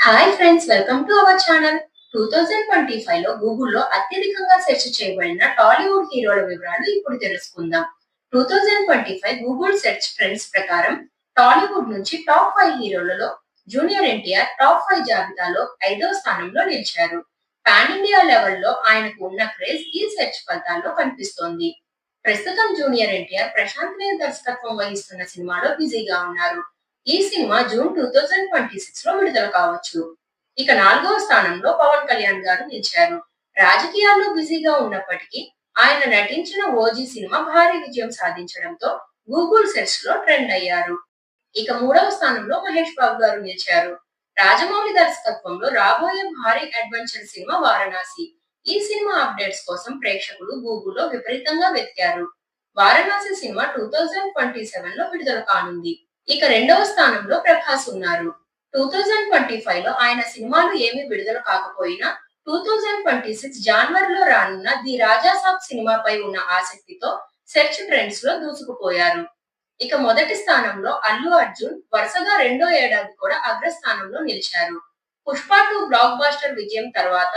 Hi friends, welcome to our channel. 2025 లో గూగుల్లో అత్యధికంగా సెర్చ్ చేయబడిన టాలీవుడ్ హీరోల వివరాలు ఇప్పుడు తెలుసుకుందాం. 2025 గూగుల్ సెర్చ్ ట్రెండ్స్ ప్రకారం టాలీవుడ్ నుంచి టాప్ 5 హీరోలలో జూనియర్ ఎన్టీఆర్ టాప్ 5 జాబితాలో 5వ స్థానంలో నిలిచారు. పాన్ ఇండియా లెవెల్లో ఆయనకు ఉన్న క్రేజ్ ఈ సెర్చ్ ఫలితాల్లో కనిపిస్తోంది. ప్రస్తుతం జూనియర్ ఎన్టీఆర్ ప్రశాంత్ నీల్ దర్శకత్వం వహిస్తున్న సినిమాలో బిజీగా ఉన్నారు. ఈ సినిమా జూన్ 2026 లో విడుదల కావచ్చు. ఇక 4వ స్థానంలో పవన్ కళ్యాణ్ గారు నిలిచారు. రాజకీయాల్లో బిజీగా ఉన్నప్పటికీ ఆయన నటించిన ఓజీ సినిమా భారీ విజయం సాధించడంతో గూగుల్ సెర్చ్ లో ట్రెండ్ అయ్యారు. ఇక 3వ స్థానంలో మహేష్ బాబు గారు నిలిచారు. రాజమౌళి దర్శకత్వంలో రాబోయే భారీ అడ్వెంచర్ సినిమా వారణాసి. ఈ సినిమా అప్డేట్స్ కోసం ప్రేక్షకులు గూగుల్లో విపరీతంగా వెతికారు. వారణాసి సినిమా 2027 లో విడుదల కానుంది. ఇక 2వ స్థానంలో ప్రభాస్ ఉన్నారు. 2025 లో ఆయన సినిమాలు ఏమీ విడుదల కాకపోయినా 2026 జనవరిలో రానున్న ది రాజా సాబ్ సినిమాపై ఉన్న ఆసక్తితో సెర్చ్ ట్రెండ్స్ లో దూసుకుపోయారు. ఇక మొదటి స్థానంలో అల్లు అర్జున్ వరుసగా రెండో ఏడాది కూడా అగ్రస్థానంలో నిలిచారు. పుష్ప 2 బ్లాక్ బాస్టర్ విజయం తర్వాత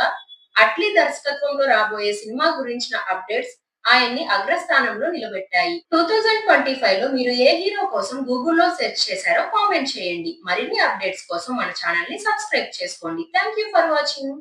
అట్లీ దర్శకత్వంలో రాబోయే సినిమా గురించిన అప్డేట్స్ ఆయన్ని అగ్రస్థానంలో నిలబెట్టాయి. 2025 లో మీరు ఏ హీరో కోసం గూగుల్లో సెర్చ్ చేశారో కామెంట్ చేయండి. మరిన్ని అప్డేట్స్ కోసం మన ఛానల్ ని సబ్స్క్రైబ్ చేసుకోండి. Thank you for watching.